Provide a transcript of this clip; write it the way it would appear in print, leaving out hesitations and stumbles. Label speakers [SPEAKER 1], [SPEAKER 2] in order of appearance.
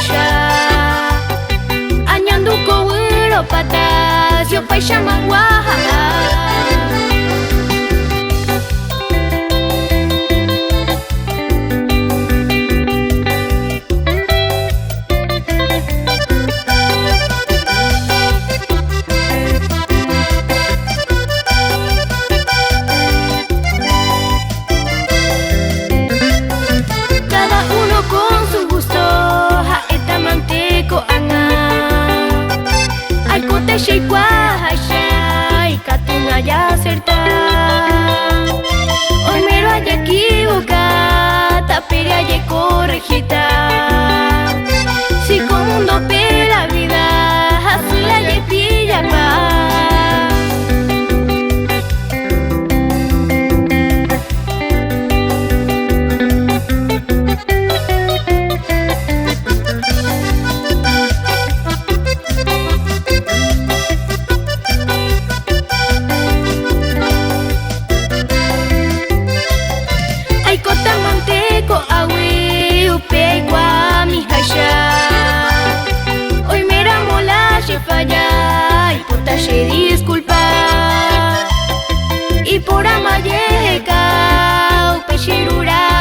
[SPEAKER 1] haisha Añanduko wiro patas Yo paisha manguaha Sheikwa hashay katunga ya acerta Hoy mero haya equivocada pero haya corregida Si con mundo pe la vida azul haya pilla pa Hoy me ramo la falla y por talle disculpa y por amayeca o pechirura